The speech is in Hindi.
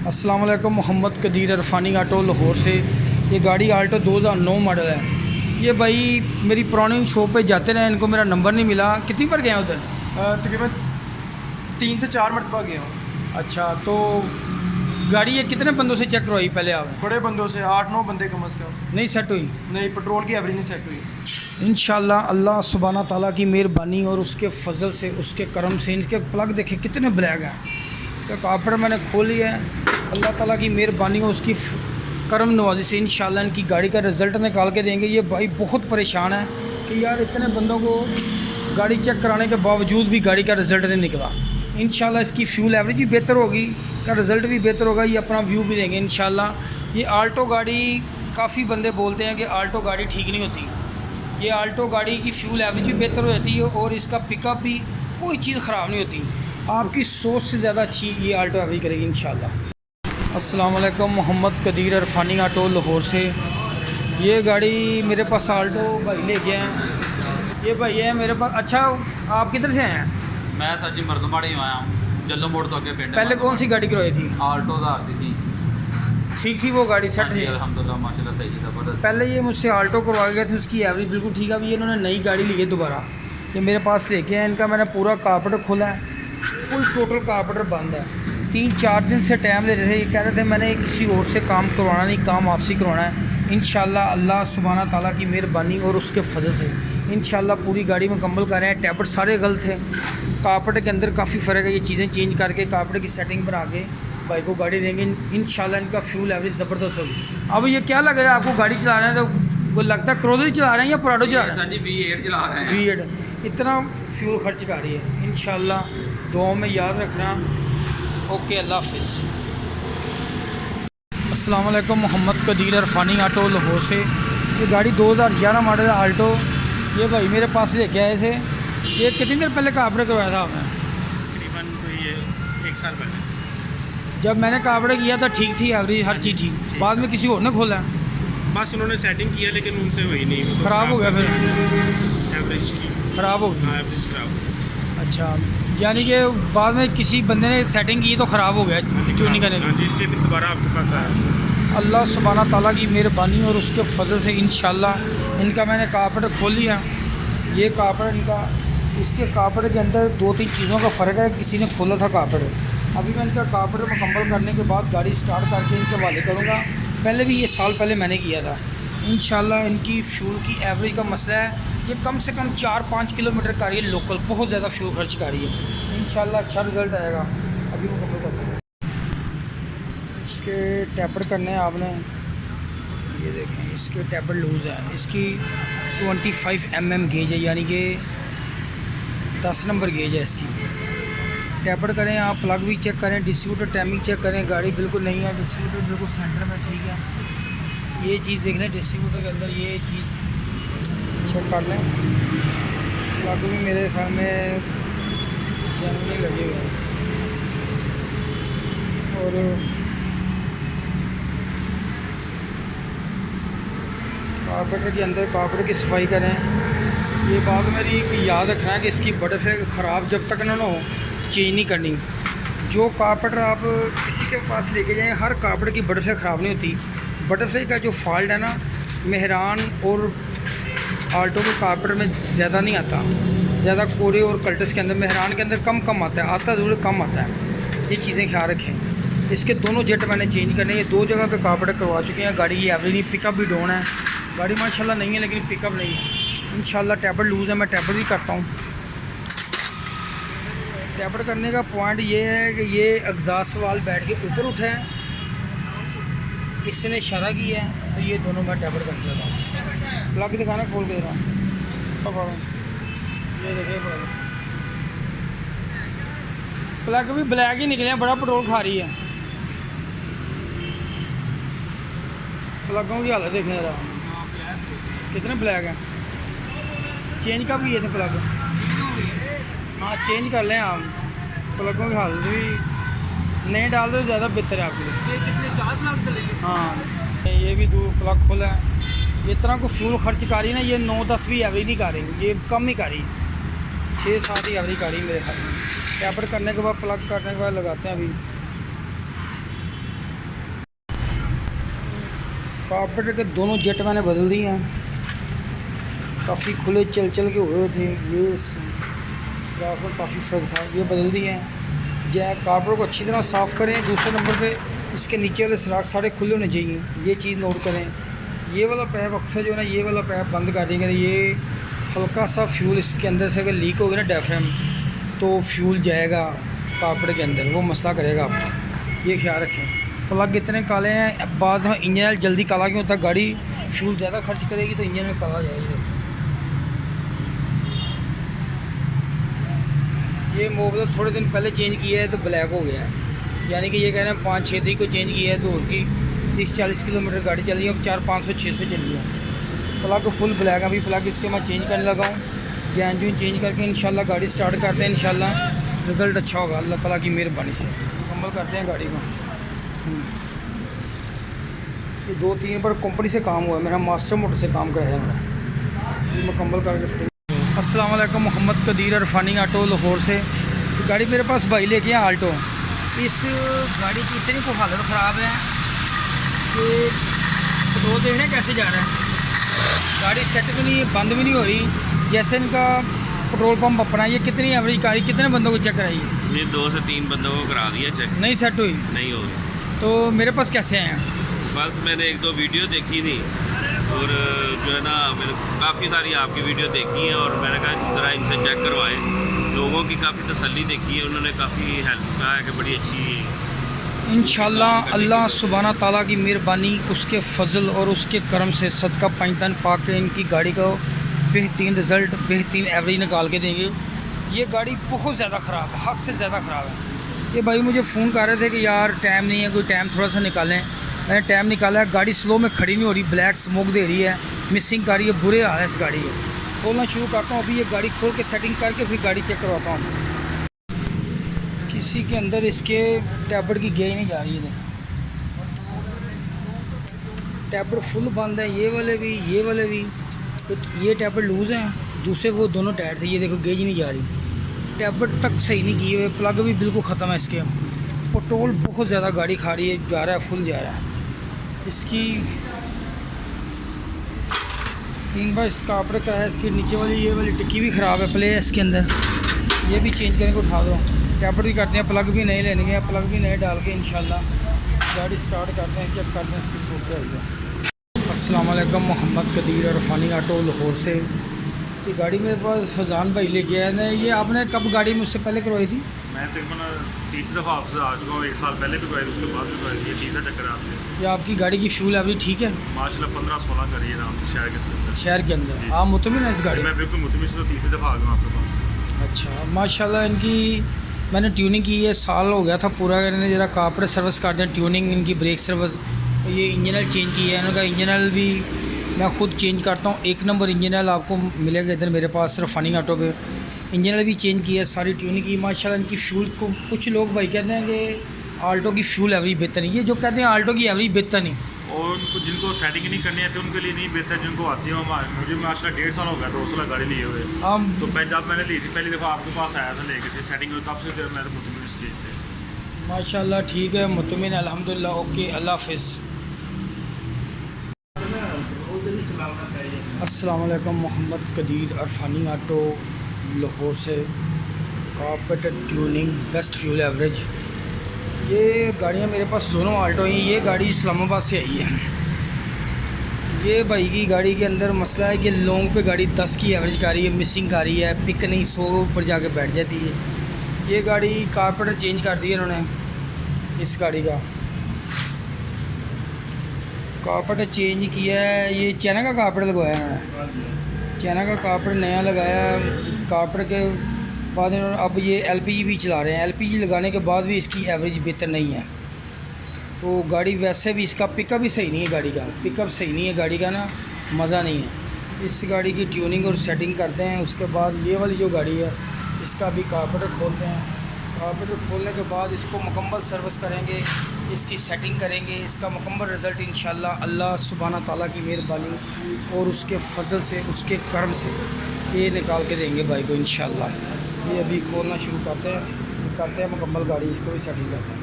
अस्सलाम वालेकुम। मोहम्मद कदीर इरफानी ऑटो लाहौर से। ये गाड़ी आल्टो 2009 मॉडल है। ये भाई मेरी पुरानी शॉप पे जाते रहे, इनको मेरा नंबर नहीं मिला। कितनी बार गए उधर? तकरीबन 3 से 4 मरतबा गया हूँ। अच्छा, तो गाड़ी ये कितने बंदों से चेक करवाई पहले आपने? बड़े बंदों से 8-9 बंदे कम अज़ कम। नहीं सेट हुई? नहीं, पेट्रोल की एवरेज नहीं सेट हुई। इंशाल्लाह अल्लाह सुब्हाना ताला की मेहरबानी और उसके फजल से, उसके करम से। इनके प्लग देखे कितने ब्लैक हैं। तो कापड़ मैंने खोल लिया है। अल्लाह ताला की मेहरबानी और उसकी करम नवाजी से इंशाल्लाह इनकी गाड़ी का रिज़ल्ट निकाल के देंगे। ये भाई बहुत परेशान है कि यार इतने बंदों को गाड़ी चेक कराने के बावजूद भी गाड़ी का रिज़ल्ट नहीं निकला। इंशाल्लाह इसकी फ्यूल एवरेज भी बेहतर होगी, का रिज़ल्ट भी बेहतर होगा। ये अपना व्यू भी देंगे इंशाल्लाह। ये आल्टो गाड़ी, काफ़ी बंदे बोलते हैं कि आल्टो गाड़ी ठीक नहीं होती। ये आल्टो गाड़ी की फ्यूल एवरेज भी बेहतर हो जाती है और इसका पिकअप भी कोई चीज़ ख़राब नहीं होती। आपकी सोच से ज़्यादा अच्छी ये आल्टो एवरेज करेगी इंशाल्लाह। अस्सलाम वालेकुम। मोहम्मद कदीर इरफानी ऑटो लाहौर से। ये गाड़ी मेरे पास आल्टो भाई ले गए हैं। ये भाई है मेरे पास। अच्छा, आप किधर से हैं? मैं सर जी मरदमाड़ी आया हूँ, जल्लो मोड़ तो आगे पिंड। पहले कौन सी गाड़ी करवाई थी? आल्टो आती थी। ठीक थी वो गाड़ी? सेट थी अल्हम्दुलिल्लाह, माशाल्लाह सही थी, ज़बरदस्त। पहले ये मुझसे आल्टो करवा गए थे, उसकी एवरेज बिल्कुल ठीक है। अभी इन्होंने नई गाड़ी ली है दोबारा, ये मेरे पास लेके आए। इनका मैंने पूरा कारपेटर खोला है, फुल टोटल कारपेटर बंद है। 3-4 दिन से टाइम ले रहे थे। ये कह रहे थे मैंने किसी और से काम करवाना नहीं, काम आपसे करवाना है। इंशाल्लाह अल्लाह सुब्हाना ताला की मेहरबानी और उसके फजल से इंशाल्लाह पूरी गाड़ी मुकम्मल कर रहे हैं। टैबलेट सारे गलत थे, कारपेट के अंदर काफ़ी फ़र्क है। ये चीज़ें चेंज करके कारपेट की सेटिंग बना के भाई को गाड़ी देंगे इंशाल्लाह। इनका फ्यूल एवरेज ज़बरदस्त होगी। अब ये क्या लग रहा है आपको गाड़ी चला रहे हैं तो वो लगता है क्रोज़र चला रहे हैं या पराडो चला रहे हैं? सर जी V8 चला रहे हैं। V8 इतना फ्यूल खर्च कर रही है। इंशाल्लाह दुआओं में याद रखना। ओके, अल्लाह हाफिज़। अस्सलाम वालेकुम। मोहम्मद कदीर इरफानी ऑटो लाहौर से। ये गाड़ी 2011 मॉडल है आल्टो। ये भाई मेरे पास लेके आए थे। ये कितनी देर पहले कापड़े करवाया था आपने? तकरीबन तो ये 1 साल पहले। जब मैंने कापड़े किया था ठीक थी एवरेज, हर चीज़ ठीक। बाद में किसी और ने खोला है, बस उन्होंने सेटिंग किया लेकिन उनसे हुई नहीं, वो तो ख़राब हो गया। फिर एवरेज की ख़राब हो गई। हाँ, एवरेज खराब हो गई। अच्छा, यानी कि बाद में किसी बंदे ने सेटिंग की तो ख़राब हो गया, क्यों नहीं करने? हाँ जी, इसलिए फिर दोबारा आपके पास आया। अल्लाह सुब्हाना ताला की मेहरबानी और उसके फजल से इंशाल्लाह इनका मैंने कारपेट खोल लिया। ये कारपेट इनका, इसके कारपेट के अंदर 2-3 चीज़ों का फ़र्क है। किसी ने खोला था कारपेट। अभी मैं इनका कारपेट मुकम्मल करने के बाद गाड़ी स्टार्ट करके इनके हवाले करूँगा। पहले भी ये साल पहले मैंने किया था। इंशाल्लाह इनकी फ्यूल की एवरेज का मसला है। ये कम से कम 4-5 किलोमीटर का रही है लोकल, बहुत ज़्यादा फ्यूल खर्च कर रही है। इंशाल्लाह अच्छा रिज़ल्ट आएगा। अभी मुकम्मल करते हैं। इसके टैपर करने हैं आपने, ये देखें इसके टैपर लूज़ है। इसकी 25 mm गेज है, यानी कि 10 नंबर गेज है इसकी। टैपर करें आप, प्लग भी चेक करें, डिस्ट्रीब्यूटर टाइमिंग चेक करें। गाड़ी बिल्कुल नहीं है, डिस्ट्रीब्यूटर बिल्कुल सेंटर में ठीक है। ये चीज़ देख लें, डिस्ट्रीब्यूटर के अंदर ये चीज़ चेक कर लें। प्लग भी मेरे ख्याल में जनरली लगे हुए हैं। और कारपेटर के अंदर कारपेटर की सफाई करें। ये बात मेरी याद रखना है कि इसकी बटरफ्लाई ख़राब जब तक ना हो चेंज नहीं करनी। जो कारपेटर आप किसी के पास लेके जाएं, हर कारपेटर की बटरफ्लाई ख़राब नहीं होती। बटरफ्लाई का जो फॉल्ट है ना, मेहरान और आल्टो के कारपेटर में ज़्यादा नहीं आता। ज़्यादा कोरे और कल्टस के अंदर, मेहरान के अंदर कम आता है, आता ज़रूर कम आता है। ये चीज़ें ख्याल रखें। इसके दोनों जेट मैंने चेंज करने, ये 2 जगह पे कारपेटर करवा चुके हैं। गाड़ी की एवरेज नहीं, पिकअप भी डाउन है। गाड़ी माशाल्लाह नहीं है लेकिन पिकअप नहीं है। इंशाल्लाह टैबलेट लूज़ है, मैं टैबलेट भी करता हूँ। टैबलेट करने का पॉइंट ये है कि ये एग्जॉस्ट वाल बैठ के ऊपर उठा है, इसने इशारा किया है, तो ये दोनों मैं टैबलेट कर देता हूँ। प्लग दिखाना, खोल के दे रहा हूँ। ये देखिए प्लग भी ब्लैक ही निकले हैं, बड़ा पेट्रोल खा रही है। प्लगों की हालत देखें ज़रा, कितने ब्लैक हैं। चेंज कब किए थे प्लग? हाँ, चेंज कर लें आप। प्लगों की हालत भी नहीं डाल दो, ज़्यादा बेहतर है आपके लिए। कितने 4 लाख चलेंगे? हाँ, ये भी 2 प्लग खोला है। ये तरह को फ्यूल खर्च कर रही ना, ये 9-10 भी एवरेज नहीं कर रही, ये कम ही कर रही, 6-7 ही एवरेज कर रही मेरे ख्याल में। टैपर करने के बाद, प्लग करने के बाद लगाते हैं। अभी कार्पेटर के दोनों जेट मैंने बदल दिए हैं, काफ़ी खुले चल के हुए थे, ये सुराख में काफ़ी फर्क था, ये बदल दिए हैं। जैक कार्पेटर को अच्छी तरह साफ़ करें। दूसरे नंबर पे इसके नीचे वाले सुराख सारे खुले होने चाहिए, ये चीज़ नोट करें। ये वाला पैप अक्सर जो है ना, ये वाला पैप बंद कर देंगे, ये हल्का सा फ्यूल इसके अंदर से अगर लीक होगा ना डायफ्राम, तो फ्यूल जाएगा कार्पेटर के अंदर, वो मसला करेगा आपका, ये ख्याल रखें। प्लग इतने काले हैं, बाद इंजन जल्दी काला क्यों होता है, गाड़ी फ्यूल ज़्यादा खर्च करेगी तो इंजन में काला जाएगा। ये मोबिल थोड़े दिन पहले चेंज किया है तो ब्लैक हो गया है, यानी कि ये कह रहे हैं 5-6 तारीख को चेंज किया है, तो उसकी 30-40 किलोमीटर गाड़ी चली है, 400-500-600 चली है। प्लग फुल ब्लैक है। अभी प्लग इसके मैं चेंज करने लगा हूँ, जैन जून चेंज करके इंशाल्लाह गाड़ी स्टार्ट करते हैं। इंशाल्लाह रिज़ल्ट अच्छा होगा अल्लाह ताला की मेहरबानी से। मुकम्मल करते हैं गाड़ी को। ये 2-3 बार कंपनी से काम हुआ है, मेरा मास्टर मोटर से काम कराया है, ये मुकम्मल करके। अस्सलाम वालेकुम, मोहम्मद कदीर अरफानी ऑटो लाहौर से। तो गाड़ी मेरे पास भाई लेके आए आल्टो। इस गाड़ी की इतनी को हालत ख़राब है कि पेट्रोल देखने कैसे जा रहा है, गाड़ी सेट भी नहीं, बंद भी नहीं हो रही। जैसे इनका पेट्रोल पंप अपना, ये कितनी एवरेज गाड़ी कितने बंदों को चेक कराई है? ये 2 से 3 बंदों को करा दिया चेक, नहीं सेट हुई, नहीं हो रही। तो मेरे पास कैसे आए हैं? बस मैंने 1-2 वीडियो देखी थी और जो है ना मैंने काफ़ी सारी आपकी वीडियो देखी है और मैंने कहा ज़रा इनसे चेक करवाएं। लोगों की काफ़ी तसल्ली देखी है, उन्होंने काफ़ी हेल्प कहा है कि बड़ी अच्छी। इंशाल्लाह अल्लाह सुब्हाना ताला की मेहरबानी, उसके फ़ज़ल और उसके करम से सदका पंजतन पाक के इनकी गाड़ी को बेहतरीन रिज़ल्ट, बेहतरीन एवरेज निकाल के देंगे। ये गाड़ी बहुत ज़्यादा ख़राब है, हद से ज़्यादा ख़राब है। ये भाई मुझे फ़ोन कर रहे थे कि यार टाइम नहीं है, कोई टाइम थोड़ा सा निकालें। मैंने टाइम निकाला है, गाड़ी स्लो में खड़ी नहीं हो रही, ब्लैक स्मोक दे रही है, मिसिंग कर रही है, बुरे हाल है इस गाड़ी के। खोलना शुरू करता हूँ, अभी ये गाड़ी खोल के सेटिंग करके फिर गाड़ी चेक करवाता हूँ। किसी के अंदर इसके टैबलेट की गेज नहीं जा रही है, टैबलेट फुल बंद है, ये वाले भी तो ये टैबलेट लूज़ हैं, दूसरे वो दोनों टायर थे, ये देखो गेज नहीं जा रही, टैबलेट तक सही नहीं किए हुए, प्लग भी बिल्कुल ख़त्म है इसके। पेट्रोल बहुत ज़्यादा गाड़ी खा रही है, जा रहा है फुल जा रहा है। इसकी 3 बार इसका ऑपरेट कराया, इसकी नीचे वाली ये वाली टिक्की भी ख़राब है, प्ले है इसके अंदर, ये भी चेंज करके उठा दो। टैबलेट भी करते हैं, प्लग भी नए लेने के, प्लग भी नए डाल के इंशाल्लाह गाड़ी स्टार्ट करते हैं, चेक करते हैं इसकी सूरत है। अस्सलाम वालेकुम, मोहम्मद कदीर अरफानी ऑटो लाहौर से। ये गाड़ी मेरे पास फजान भाई लेके आए हैं। ये आपने कब गाड़ी मुझसे पहले करवाई थी? मैं तकरीबन 3 दफ़ा आपसे आ चुका हूँ, 1 साल पहले भी करवाई थी, उसके बाद भी करवाई थी, ये 3रा चक्कर है आपने। ये आपकी गाड़ी की फ्यूल एवरेज ठीक है? माशाल्लाह 15-16 करिए आराम से शहर के अंदर। आप मुतमिन है इस गाड़ी? मैं बिल्कुल मुतमिन से, तो 3री दफ़ा आ गया आपके पास। अच्छा माशाल्लाह, इनकी मैंने ट्यूनिंग की है, साल हो गया था पूरा, इन्होंने ज़रा कार्पोरेट सर्विस कर दें, ट्यूनिंग, इनकी ब्रेक सर्विस, ये इंजन ऑयल चेंज की है इनका। इंजन ऑयल भी मैं ख़ुद चेंज करता हूँ, 1 नंबर इंजन ऑयल आपको मिलेगा इधर मेरे पास सिर्फ फनी ऑटो पे। इंजन ऑयल भी चेंज की है, सारी ट्यूनिंग की माशाल्लाह। इनकी फ्यूल को कुछ लोग भाई कहते हैं कि आल्टो की फ्यूल एवरेज बेहतर नहीं, ये जो कहते हैं आल्टो की एवरेज बेहतर नहीं, और उनको जिनको सेटिंग नहीं करनी आती उनके लिए नहीं बेहतर, जिनको आती है। मुझे माशाल्लाह 1.5 साल हो गया 2 साल गाड़ी लिए हुए। हम तो जब मैंने ली थी पहली दफ़ा आपके पास आया था लेके थे सेटिंग हुई, तब से मैं तो मुतमिन इस चीज़ से। माशाल्लाह ठीक है, मुतमिन अल्हम्दुलिल्लाह, ओके, अल्लाह हाफ़िज़। अस्सलाम वालेकुम, मोहम्मद कदीर अरफानी ऑटो लाहौर से। Carpet tuning, best fuel average, ये गाड़ियाँ मेरे पास दोनों आल्टो हैं। ये गाड़ी इस्लामाबाद से आई है। ये भाई की गाड़ी के अंदर मसला है कि लॉन्ग पे गाड़ी 10 की एवरेज कर रही है, मिसिंग कर रही है, पिक नहीं, 100 ऊपर जाके बैठ जाती है। ये गाड़ी कार्पेट चेंज कर दिया इन्होंने, इस गाड़ी का कार्पेट चेंज किया है। ये चाइना का कार्पेट लगवाया इन्होंने, चाइना का कार्पेट नया लगाया। कार्पेट के बाद इन्होंने अब ये LPG भी चला रहे हैं। LPG लगाने के बाद भी इसकी एवरेज बेहतर नहीं है। तो गाड़ी वैसे भी इसका पिकअप भी सही नहीं है, गाड़ी का पिकअप सही नहीं है, गाड़ी का ना मज़ा नहीं है। इस गाड़ी की ट्यूनिंग और सेटिंग करते हैं। उसके बाद ये वाली जो गाड़ी है इसका भी कार्पेट खोलते हैं। कार्पेट खोलने के बाद इसको मुकम्मल सर्विस करेंगे, इसकी सेटिंग करेंगे, इसका मुकम्मल रिज़ल्ट इंशाल्लाह अल्लाह सुब्हाना ताला की मेहरबानी और उसके फ़ज़ल से, उसके करम से ये निकाल के देंगे भाई को इंशाल्लाह। ये अभी खोलना शुरू करते हैं मुकम्मल गाड़ी, इसको भी सेटिंग करते हैं।